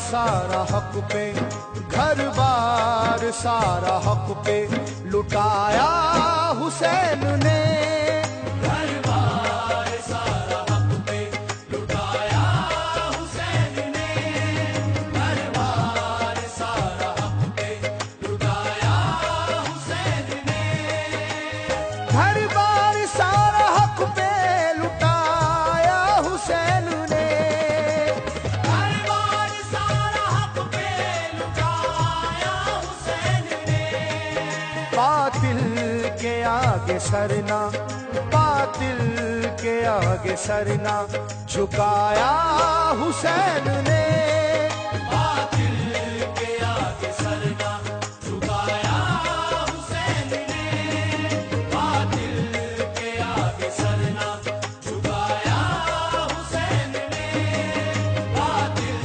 सारा हक पे, घर बार सारा हक पे लुटाया हुसैन ने। घर बार सारा हक पे लुटाया हुसैन ने। घर बार सारा हक पे लुटाया हुसैन ने। घर बार सारा हक पे लुटाया हुसैन ने। बातिल के आगे सरना, बातिल के आगे सरना झुकाया हुसैन ने। बातिल के आगे सरना झुकाया हुसैन ने। बातिल के आगे सरना झुकाया हुसैन ने। बातिल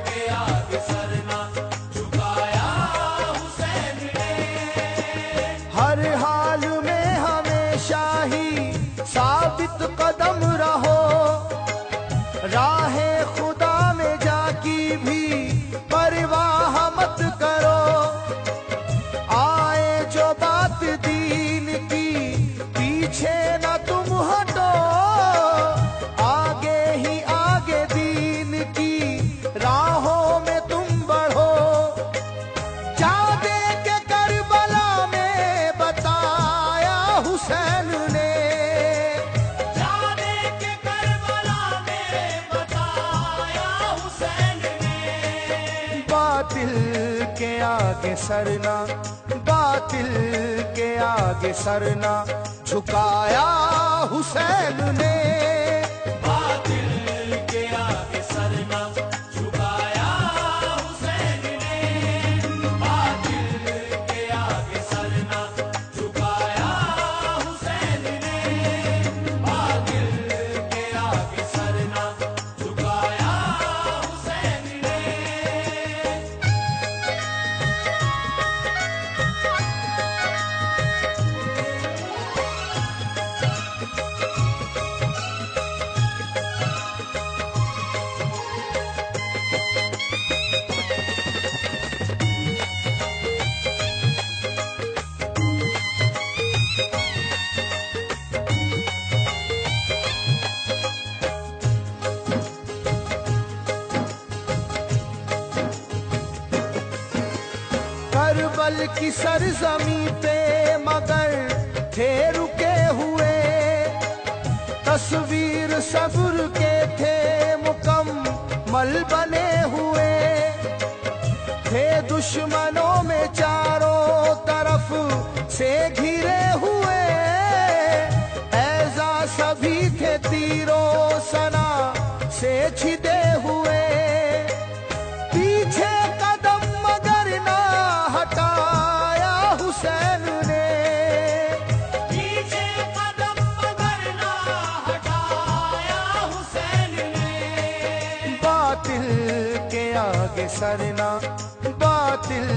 के आगे सरना झुकाया हुसैन ने। हर हाल में हमेशा ही साबित कदम रहो, राहे खुदा में जाकी भी परवाह मत करो। आए जो बात दीन की पीछे न तुम हटो, आगे ही आगे दीन की राहों में तुम बढ़ो। जादे के करबला में बताया हुसैन ने। जादे के करबला में बताया हुसैन ने। बातिल के आगे सरना, बातिल के आगे सरना झुकाया हुसैन ने। बातिल के आगे सरना झुकाया हुसैन ने। बातिल के आगे सरना झुकाया हुसैन ने। बातिल के आगे सरना झुकाया हुसैन ने। करबल की सरजमी पे मगर थे रुके हुए, तस्वीर सब्र के थे मुकम्मल बने हुए। थे दुश्मनों में चारों तरफ से घिरे हुए, ऐजा सभी थे तीरों सना से छिदे हुए। पीछे कदम मगर ना हटाया हुसैन ने। पीछे कदम मगर ना हटाया हुसैन ने। बातिल के आगे सरना, बातिल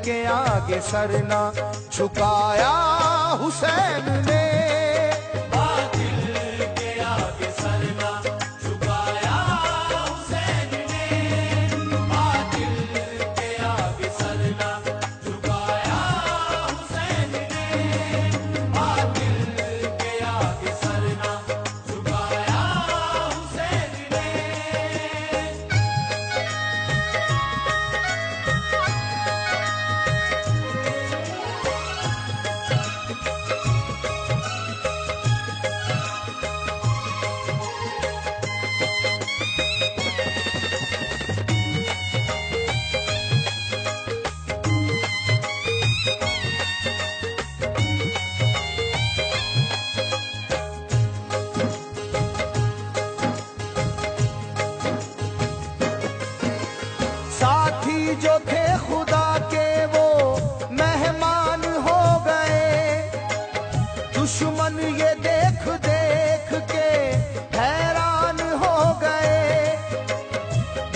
के आगे सरना झुकाया हुसैन ने। बातिल के आगे सरना झुकाया हुसैन ने। बातिल के आगे सरना झुकाया हुसैन ने। बातिल के आगे सरना झुकाया हुसैन ने। साथी जो थे खुदा के वो मेहमान हो गए। दुश्मन ये देख देख के हैरान हो गए।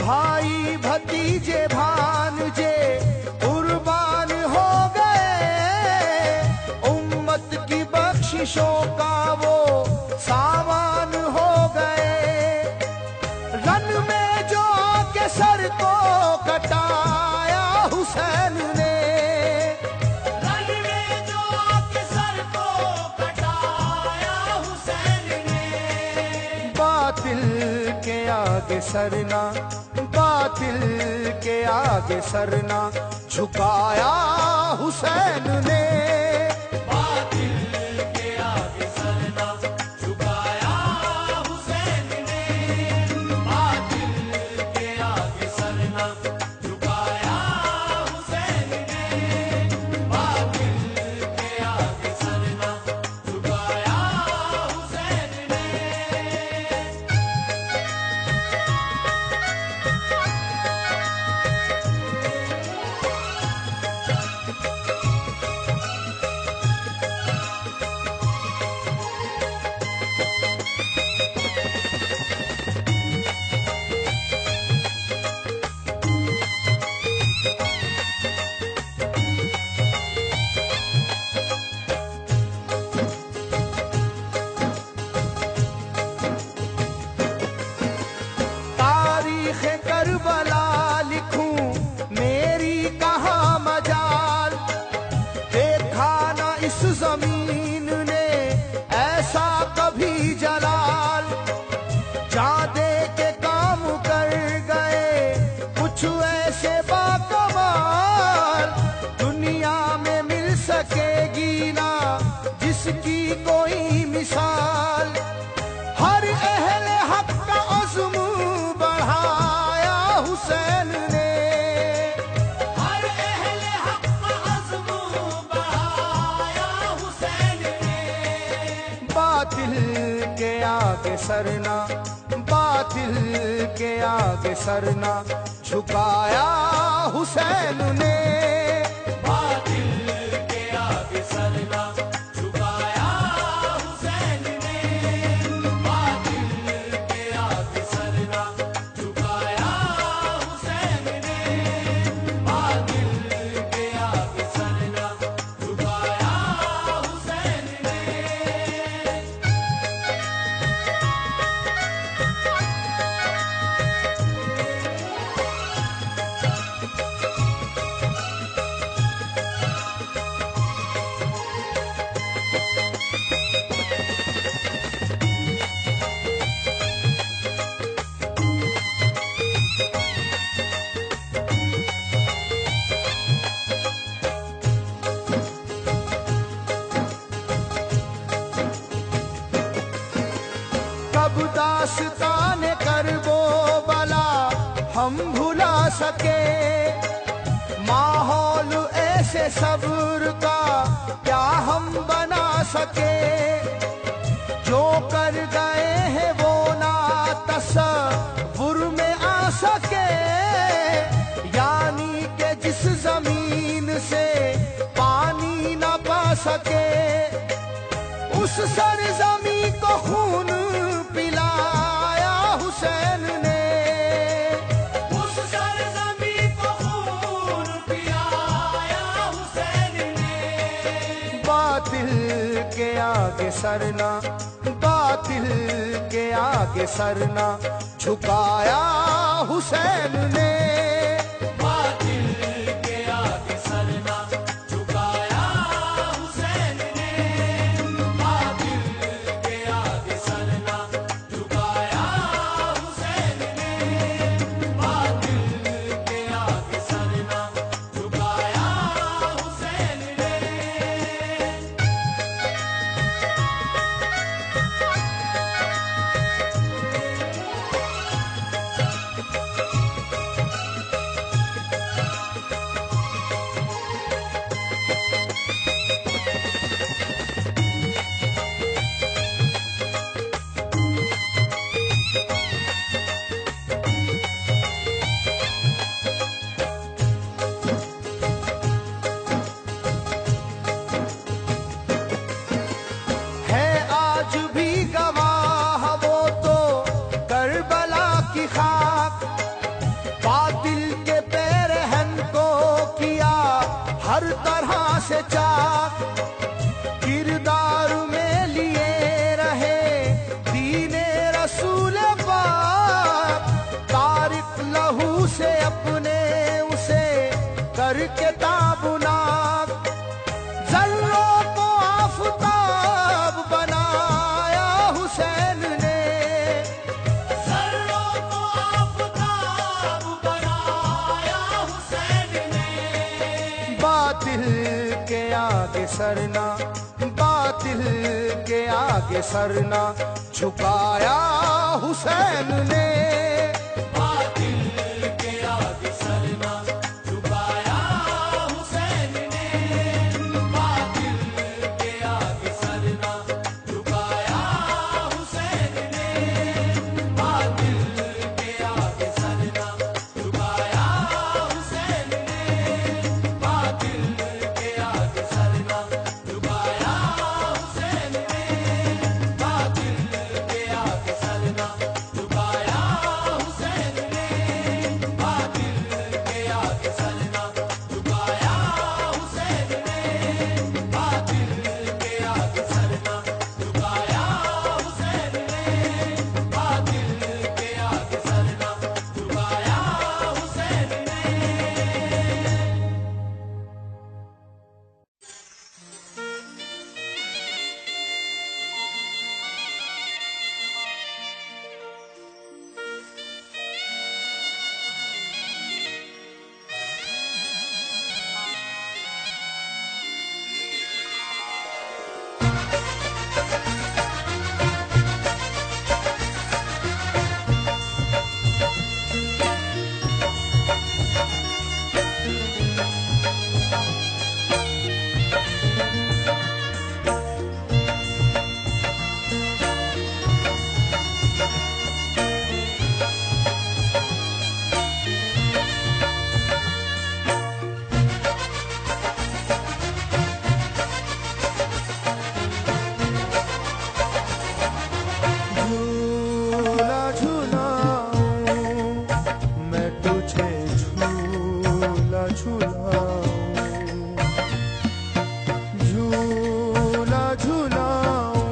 भाई भतीजे भांजे कुर्बान हो गए। उम्मत की बख्शिशों का वो सामान हो गए। रन में जो आके सर को आगे सरना, बातिल के आगे सरना, झुकाया हुसैन ने। बातिल के आगे सरना, झुकाया हुसैन ने। बातिल के आगे सरना, झुकाया हुसैन ने। बातिल के आगे सरना, झुकाया हुसैन ने। तारीख़ करबला लिखूं मेरी कहाँ मजाल, देखा ना इस जमीन ने ऐसा कभी जलाल। जहाँ दे के काम कर गए कुछ ऐसे बाकमाल, दुनिया में मिल सकेगी ना जिसकी कोई मिसाल। हर अहले हक का अज़्म बढ़ाया हुसैन ने। हर अहले हक का अज़्म बढ़ाया हुसैन ने। बातिल के आगे सरना, बातिल के आगे सरना, झुकाया हुसैन ने। बातिल के आगे सरना, झुकाया हुसैन ने। बातिल के आगे सरना, झुकाया हुसैन ने। बातिल के आगे सरना, झुकाया हुसैन ने। कब दास्ताने करबो बला हम भुला सके, माहौल ऐसे सब्र का क्या हम बना सके। जो कर गए हैं वो ना तसव्वुर में आ सके, यानी कि जिस जमीन से पानी ना पा सके, उस सरजमी को खून पिलाया हुसैन ने। उस सरज़मी को खून पिलाया हुसैन ने। बातिल के आगे सरना, बातिल के आगे सरना, झुकाया हुसैन ने। बातिल के आगे सरना, झुकाया हुसैन ने। बातिल के आगे सरना, झुकाया हुसैन ने। बातिल के आगे सरना, झुकाया हुसैन ने। है आज भी गवाह वो तो करबला की खाक, बातिल के पैरहन को किया हर तरह से चाक। किरदार में लिए रहे दीने रसूल पाक, तारिक लहू से अपने उसे करके ताबुनाक। जर्रों को आफताब बनाया हुसैन ने। ज़र्रों को आगे सरना, बातिल के आगे सरना झुकाया हुसैन ने। बातिल के आगे सरना झुकाया हुसैन ने, बातिल के आगे सरना झुकाया हुसैन ने, बातिल के आगे सरना झुकाया हुसैन ने, बातिल के आगे सरना झुकाया हुसैन ने, बातिल के आगे सरना झुकाया हुसैन ने, बातिल के आगे सरना झुकाया हुसैन ने, बातिल के आगे सरना झुकाया हुसैन ने, बातिल के आगे सरना झुकाया हुसैन झूला झूलाऊं मैं तुझे, झूला झूलाऊं, झूला झूलाऊं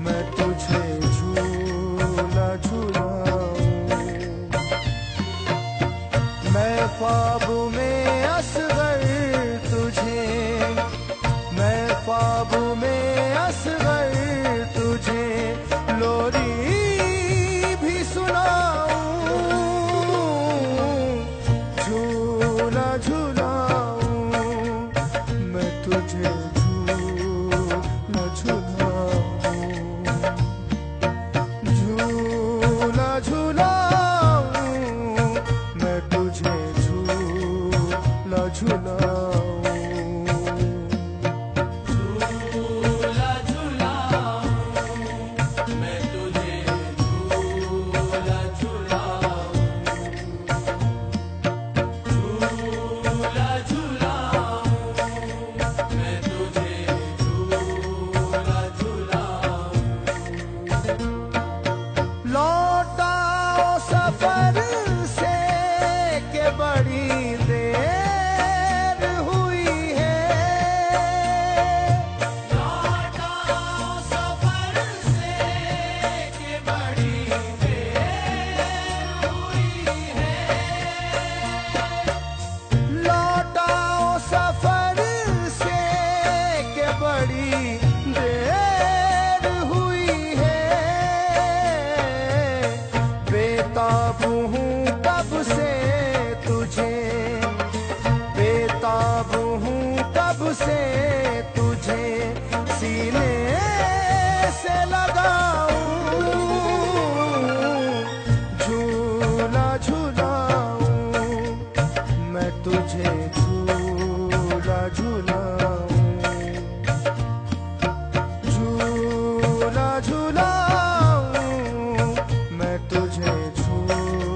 मैं तुझे, झूला झूलाऊं। मैं ख्वाब में असगर तुझे, मैं ख्वाब में असगर तुझे लोरी भी सुनाऊं, झूला झूलाऊं मैं तुझे, झूला झूलाऊं, झूला झूलाऊं मैं तुझे, झूला झूलाऊं। झूला झूलाऊं मैं तुझे, झूला झूलाऊं, झूला झूलाऊं मैं तुझे, झूला झूलाऊं। लौटाओ सफर से के बड़ी देर हुई है, लौटाओ सफर से कि बड़ी देर हुई है, लौटाओ सफर से के बड़ी देर हुई है। बेताब हूँ कब से तुझे, बेताब हूँ कब से तुझे सीने से लगाऊं, झूला झूलाऊं मैं तुझे, झूला झूलाऊं, झूला झूलाऊं मैं तुझे, झूला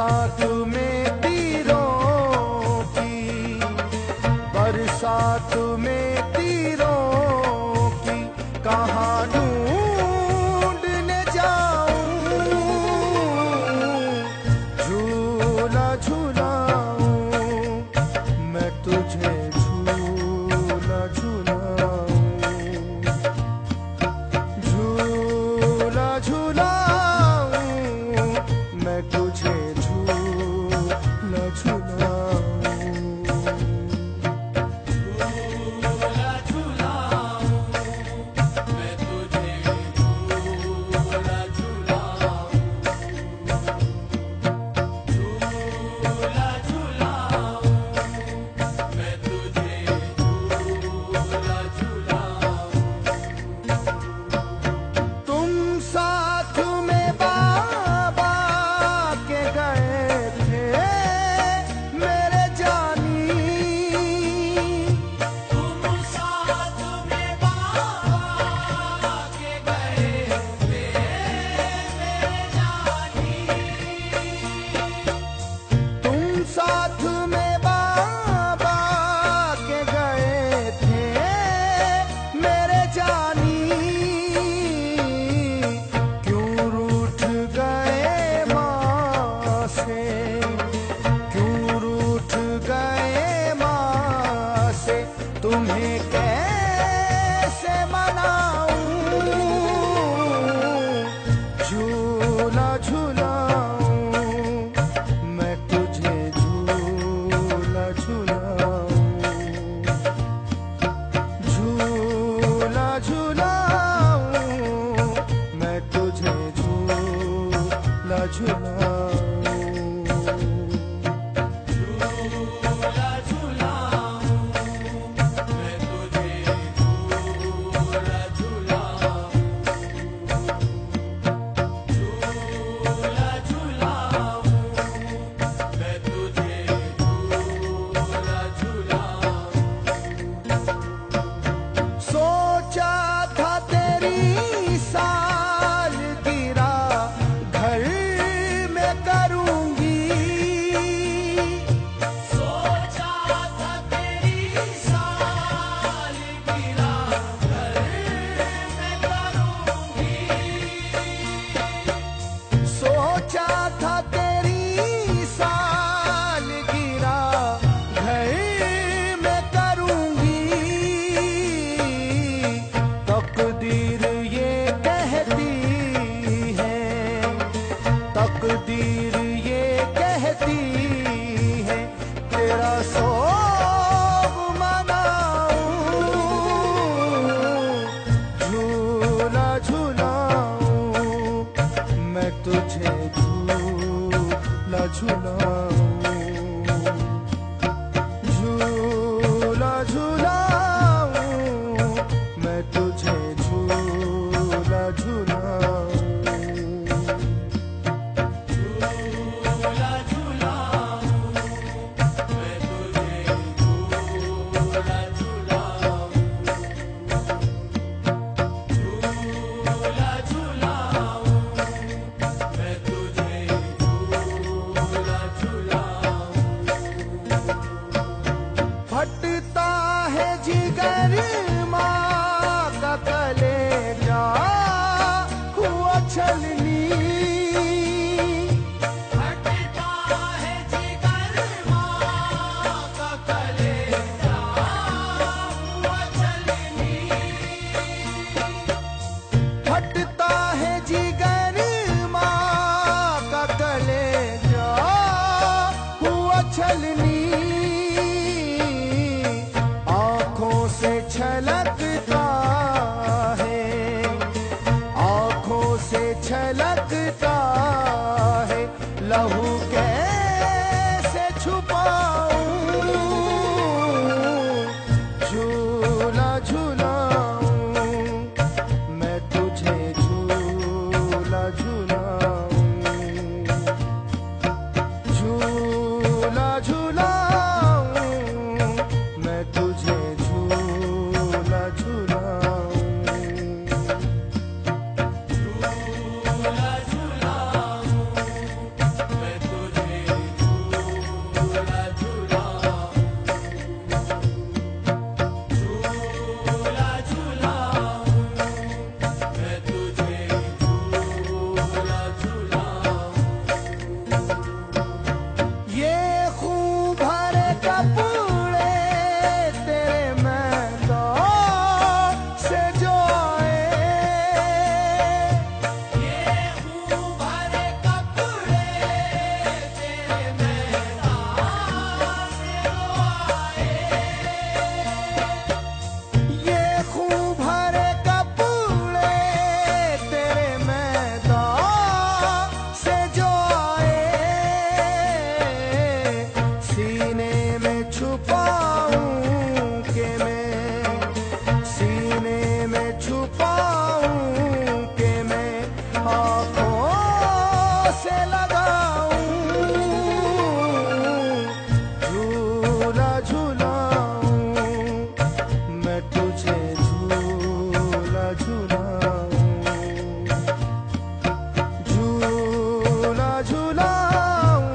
बरसात में तीरों की, बरसात में तीरों की कहाँ ढूंढने जाऊं, झूला झूलाऊं मैं तुझे, झूला झूलाऊं, झूला झूलाऊं मैं तुझे, झूला झूलाऊं। तुम्हें कैसे मनाऊं, झूला झूलाऊं मैं तुझे, झूला झूलाऊं, झूला झूलाऊं मैं तुझे, झूला झूलाऊं। तकदीर ये कहती है तेरा सोग मनाऊं, झूला झूलाऊं मैं तुझे, झूला झूलाऊं, झूला झूलाऊं मैं तुझे, झूला झूलाऊं। झूला झूलाऊं मैं तुझे, छुपाऊं के मैं सीने में छुपाऊं के मैं आँखों से लगाऊं झूला झूलाऊं मैं तुझे झूला झूलाऊं झूला झूलाऊं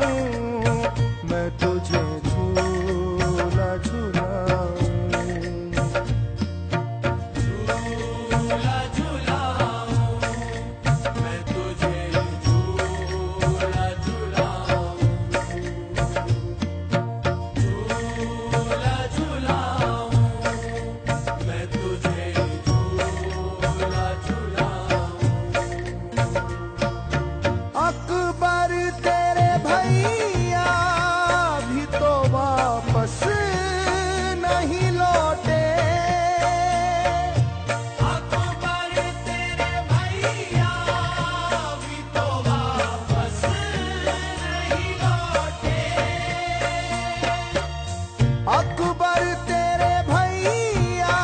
मैं तुझे झूला झूलाऊं झूला झूलाऊं मैं तुझे झूला झूलाऊं झूला झूलाऊं मैं तुझे झूला झूलाऊं अकबर तेरे भैया भी तो वापस नहीं लौटे अकबर तेरे भैया भी तो वापस नहीं लौटे अकबर तेरे भैया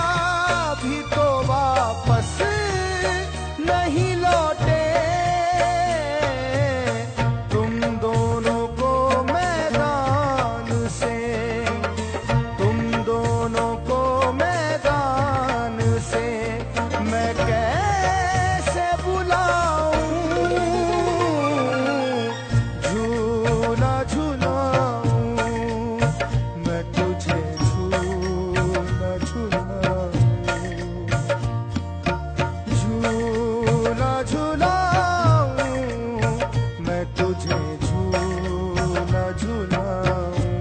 भी तो वापस नहीं लौटे तुम दोनों को मैदान से तुम दोनों को मैदान से मैं कैसे बुलाऊं झूला झूलाऊं मैं तुझे झूला झूलाऊं झूला झूलाऊं मैं तुझे झूला झूलाऊं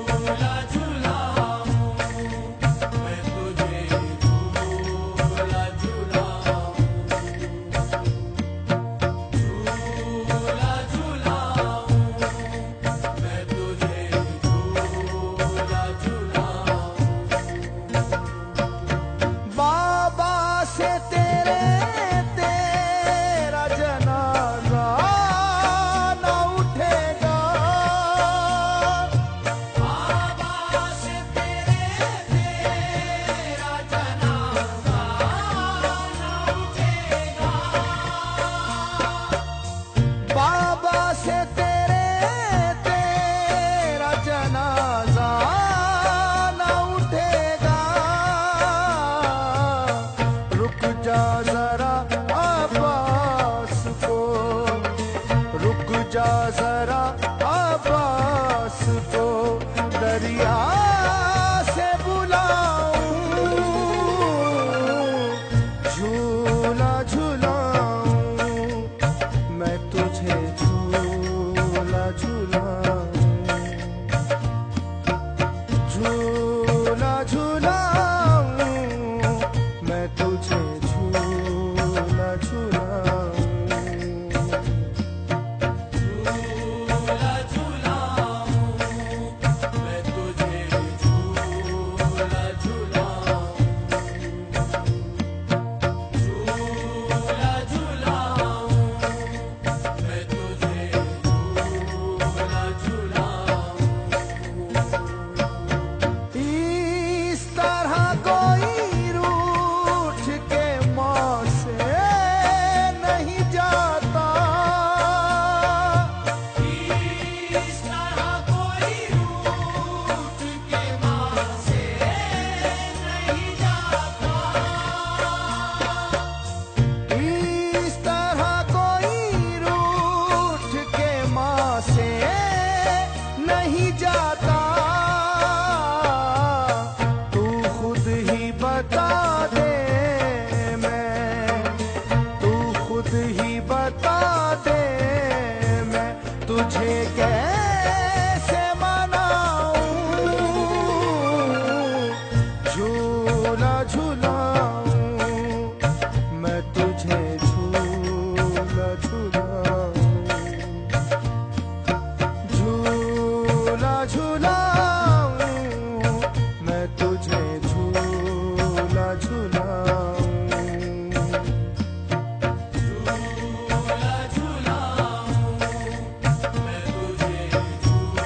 झूला झूलाऊं मैं तुझे झूला झूलाऊं झूला झूलाऊं मैं तुझे झूला झूलाऊं बाबा से तेरा जनाजा न उठेगा बाबा से तेरा जनाजा न उठेगा बाबा से तेरा जनाजा न उठेगा रुक जा जरा अब्बास को रुक जा जरा अब्बास को दरिया से बुलाऊं झूला झूलाऊं मैं तुझे झूला झूलाऊं झूला झूलाऊं मैं तुझे झूला झूलाऊं झूला झूलाऊं मैं तुझे झूला झूलाऊं झूला झूलाऊं मैं तुझे झूला झूलाऊं इस तरह कोई रूठ के माँ से नहीं जाता इस तरह कोई रूठ के माँ से नहीं जाता इस तरह कोई रूठ के माँ से नहीं जाता तू खुद ही बता दे तू खुद ही बता दे मैं तुझे कैसे मनाऊं झूला झूलाऊं मैं तुझे झूला झूलाऊं झूला झूलाऊं मैं तुझे झूला झूलाऊं झूला झूलाऊं मैं तुझे झूला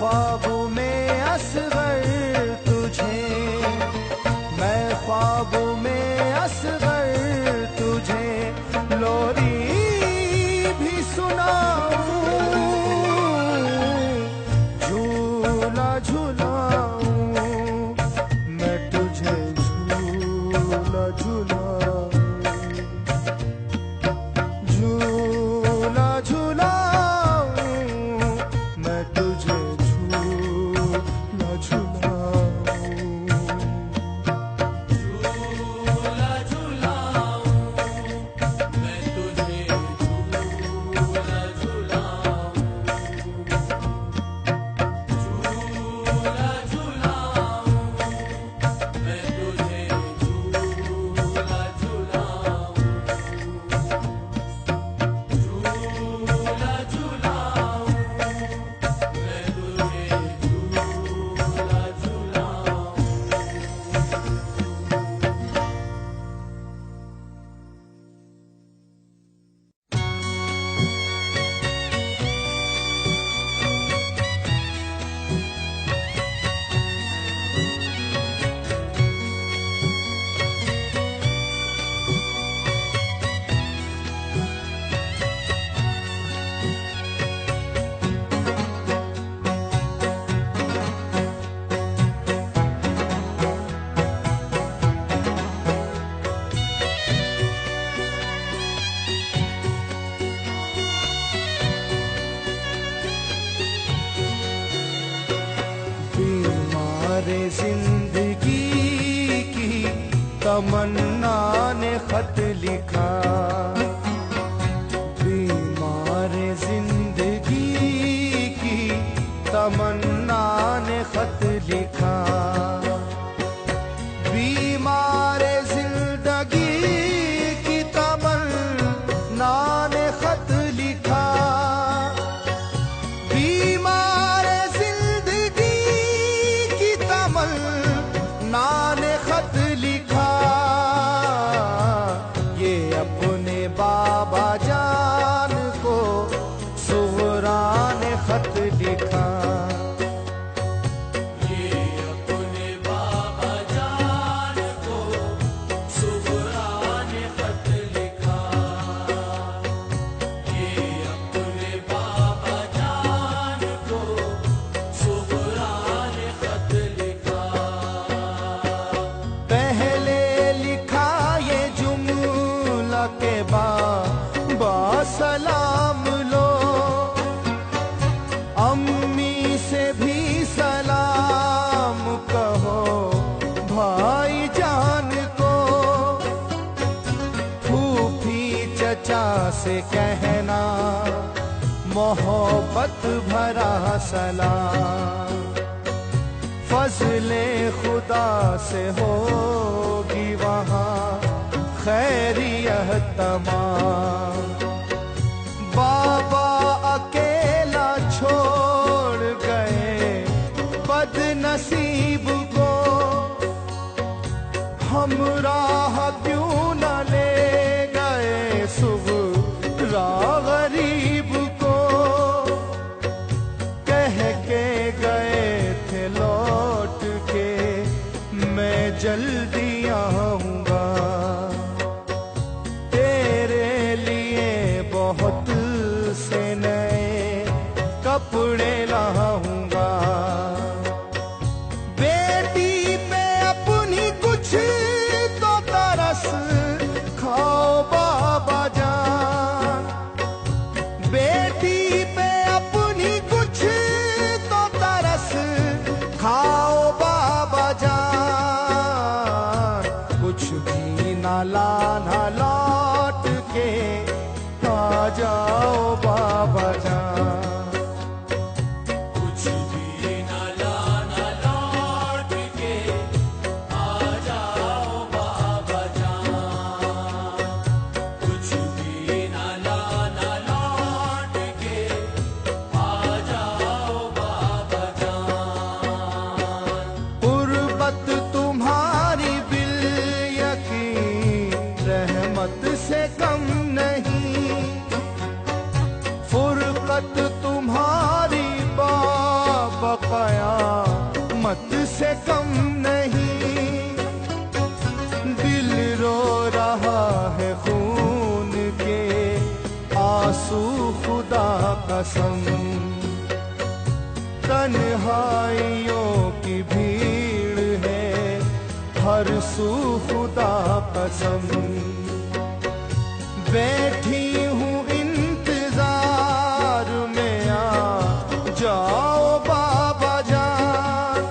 ख्वाब में असगर तुझे, मैं ख्वाब में असगर तुझे लोरी भी सुनाऊं, झूला झूलाऊं मैं तुझे झूला झूलाऊं, झूला झूलाऊं मैं तुझे झूला झूलाऊं, झूला झूलाऊं मैं तुझे झूला झूलाऊं, झूला झूलाऊं मैं तुझे झूला झूलाऊं, झूला झूलाऊं मैं तुझे झूला झूलाऊं। बीमारे जिंदगी की तमन्ना ने खत लिखा, बीमारे जिंदगी की तमन्ना ने खत लिखा, बीमारे जिंदगी की तमन्ना ने खत लिखा, बीमार जिंदगी की तमन्ना ने खत लिखा, ये अपने बाबा जान को सुगरा ने खत लिखा, ये अपने बाबा जान को सुगरा ने खत लिखा, ये अपने बाबा जान को सुगरा ने खत लिखा। पहले लिखा ये जुमला के बाबा सलाम लो, अम्मी से भी सलाम कहो भाई जान को, फूफी चचा से कहना मोहब्बत भरा सलाम, फजले खुदा से होगी वहाँ खैरियत तमाम, बाबा अकेला छोड़ गए बदनसीब को, हमराह क्यों न ले गए सुगरा गरीब को, कह के गए थे लौट के मैं जल्दी आऊंगा, तेरे लिए से कम नहीं, दिल रो रहा है खून के आंसू खुदा कसम। तन्हाइयों की भीड़ है हर सू खुदा कसम। बैठी हूँ इंतजार में, आ जाओ बाबा जान,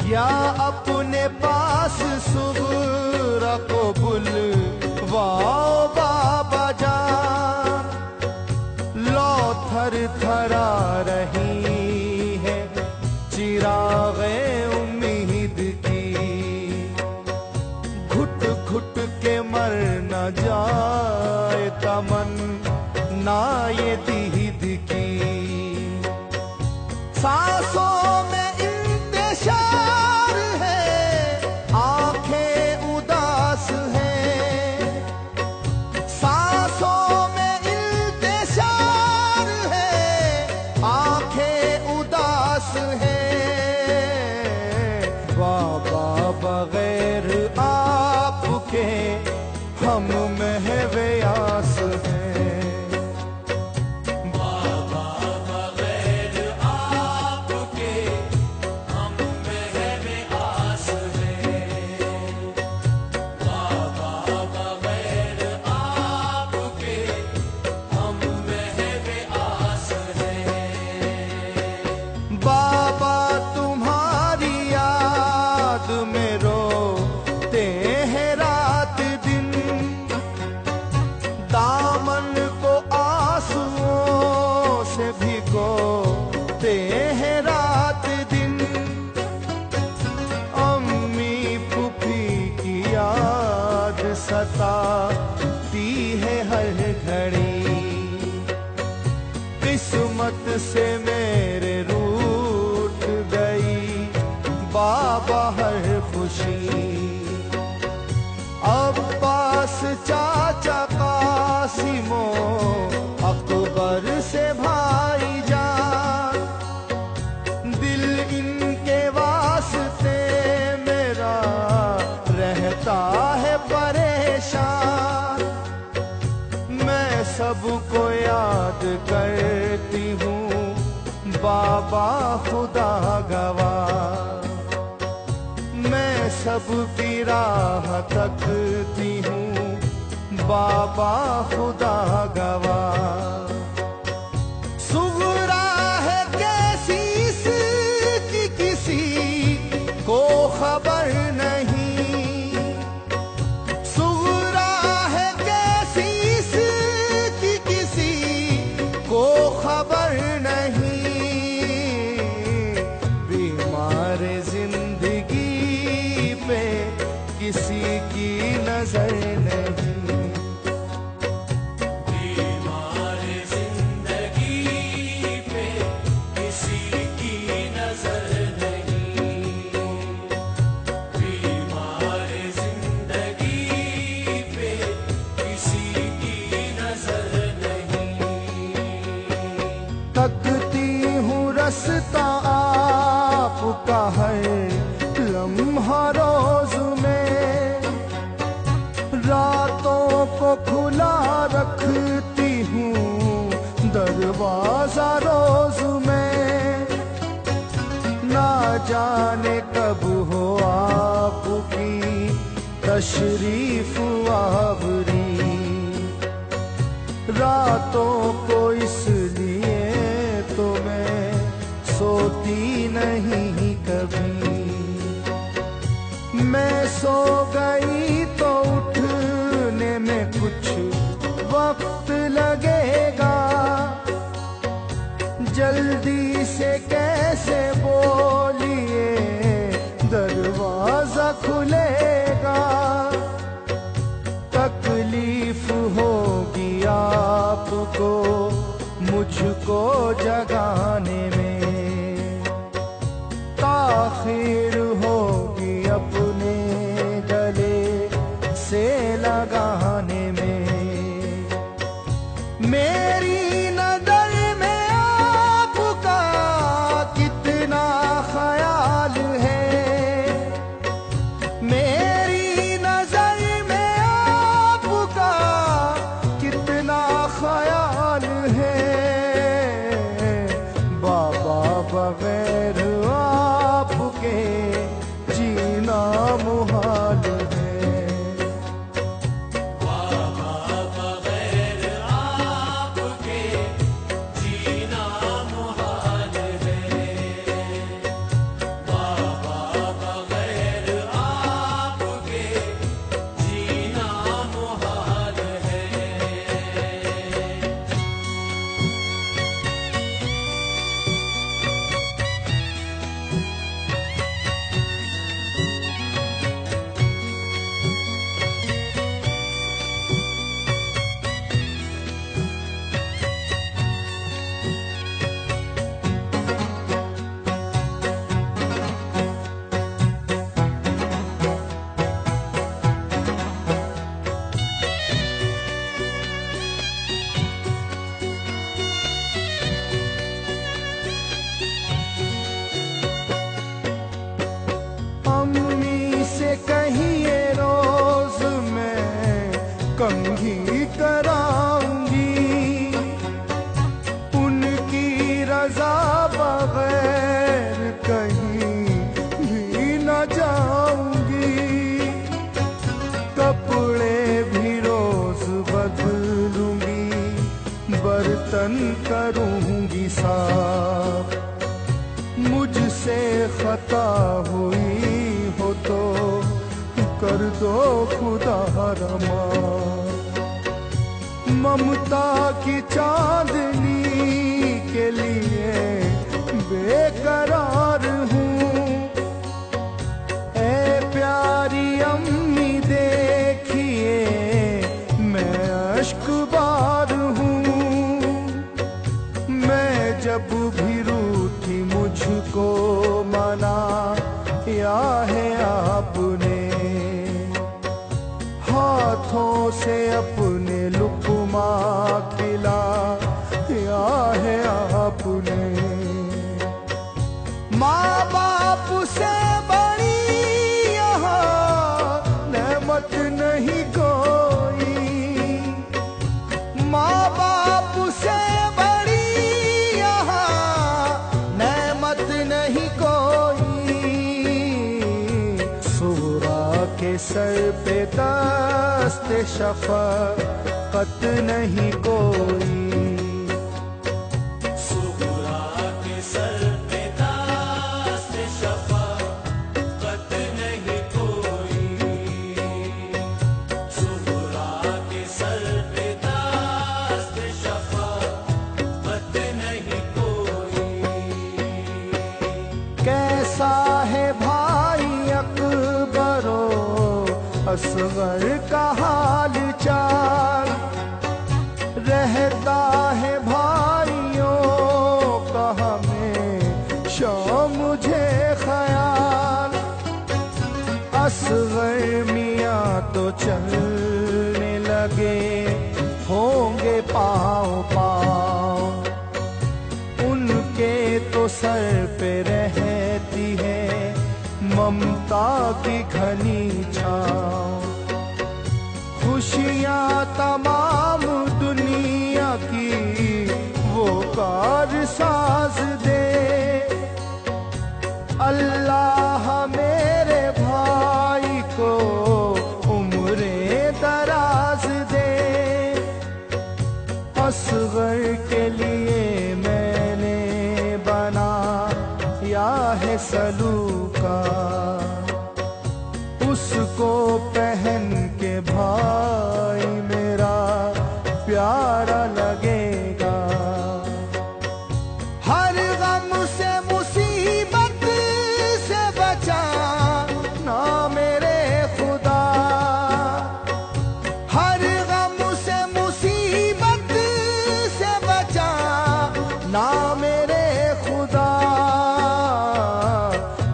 या अपने पास सुबह को बुलवाओ बाबा जान। लो थर थरा रही है चिरागे उम्मीद की, घुट घुट के मर न जाए तमन ना ये दीद की। सांसों में इंतशार है, आंखें उदास हैं। सांसों में इंतशार है, आंखें उदास हैं। बाबा बगैर आपके हम महव्यास हैं। बाबा बगैर आपके हम महवे आस हैं। बाबा बगैर आपके हम महवे आस हैं। बाबा तुम्हारी याद में रोते हैं रात दिन, दामन को आंसुओं से भिगोते हैं रात दिन। अम्मी फूफी की याद सताती है हर घड़ी, किस्मत से मेरे रूठ गई बाबा हर खुशी। अब्बास चाचा कासिमो अकबर से भाईजान, दिल इनके वास्ते मेरा रहता है परेशान। मैं सबको याद करती हूँ बाबा खुदा गवाह, मैं सबकी राह तकती हूँ बाबा खुदा गवाह। सुगरा है कैसी इसकी किसी को खबर नहीं, सुगरा है कैसी इसकी किसी को खबर नहीं। बीमार जिंदगी पे किसी की नजर नहीं, बीमार जिंदगी पे किसी की नजर नहीं। बीमार जिंदगी पे किसी की नजर नहीं। तकती हूँ रास्ता आपका हर लम्हा रोज में, रातों को खुला रखती हूँ दरवाजा रोज में। ना जाने कब हो आपकी तशरीफ आवरी, रातों को इसलिए तो मैं सोती नहीं कभी। मैं सो गई तो उठने में कुछ वक्त लगेगा, जल्दी से कैसे बोलिए दरवाजा खुलेगा। तकलीफ होगी आपको मुझको जगाने में, ताखिर होगी अपने गले से लगाने में। मेरी नजर में आपका कितना ख्याल कंघी कराऊंगी, उनकी रजा बगैर कहीं भी न जाऊंगी। कपड़े भी रोज बदलूंगी, बर्तन करूंगी साफ। मुझसे खता हुई हो तो कर दो खुदा रमा। ममता की चांदनी के लिए बेकरार हूँ। ऐ प्यारी अम्मी देखिए मैं अश्कबार हूँ। मैं जब भी रूठी मुझको मना या है आपने, हाथों से अपने लुक़मा खिला या है आपने। माँ बाप से बड़ी यहाँ नेमत नहीं कोई। माँ बाप से बड़ी यहाँ नेमत नहीं कोई। सुहरा के सर पे दस्त शफ़क़त नहीं कोई। सुहरा के सर पे दस्त शफ़क़त नहीं कोई। सुहरा के सर पे दस्त शफ़क़त नहीं कोई। कैसा है भाई अकबरो असगर का हाल चाल। रहता है भाइयों का हमेशा मुझे ख्याल। असगर मियाँ तो चलने लगे होंगे पाँव पाँव। उनके तो सर पे रहती है ममता की घनी छाँव। खुशियाँ तमाम दुनिया की वो कारसाज दे। अल्लाह मेरे भाई को उम्रे दराज दे। असगर के लिए मैंने बना या है सलूका। उसको पहन के भाई मेरा प्यारा लगेगा। हर गम से मुसीबत से बचा ना मेरे खुदा। हर गम से मुसीबत से बचा ना मेरे खुदा।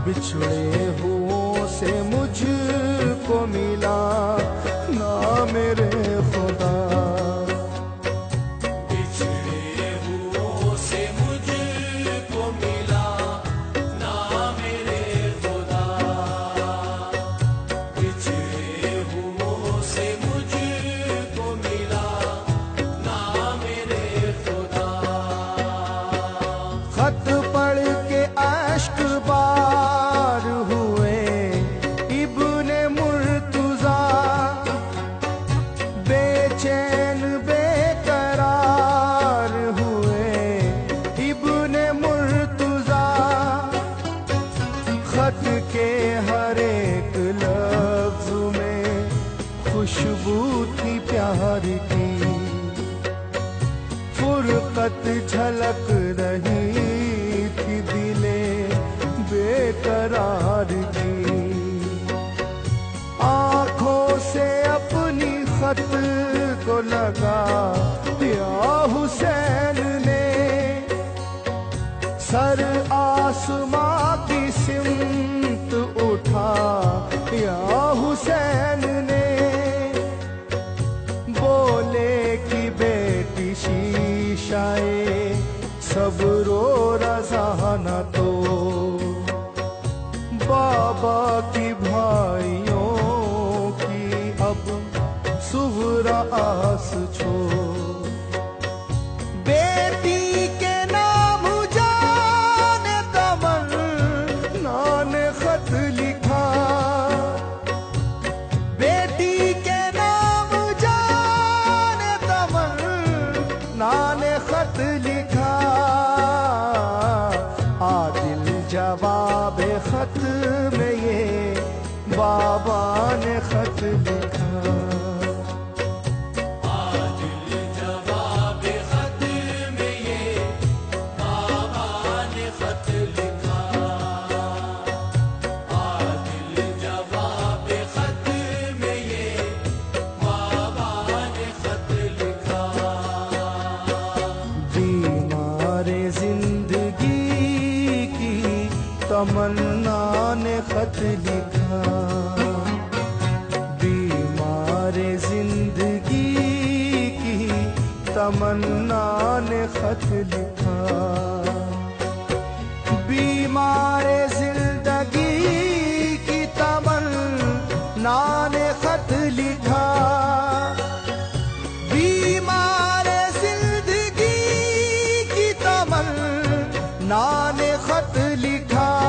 बिछड़े हुओं से मुझको मिला ना मेरे खुदा। बिछड़े हुओं से मुझको मिला ना मेरे खुदा। बिछड़े हुओं से मुझको मिला ना मेरे खुदा। खत पढ़ के अश्क बार हुए इब्ने मुर्तुज़ा। बेचैन बेकरार हुए इब्ने मुर्तुज़ा। खत के हर एक लफ्ज़ में खुशबू थी प्यार की। फुरकत झलक रही थी दिले बेकरार की। आँखों से अपनी खत को लगा या हुसैन ने। सर आसमां की सिमत उठा या हुसैन ने। बोले कि बेटी शीशाए सब्रो रज़ा न तो। बाबा की भाइयों की अब सुहरा जवाब खत में ये बाबा ने खत लिखा। जवाब खत में ये बाबा ने खत लिखा। आदिल जवाब खत में ये बाबा ने खत लिखा। बीमार जिंदगी की तमन्ना ने खत लिखा। बीमार जिंदगी की तमन्ना ने खत लिखा। बीमार जिंदगी की तमन्ना ने खत लिखा। बीमार जिंदगी की तमन्ना ने खत लिखा।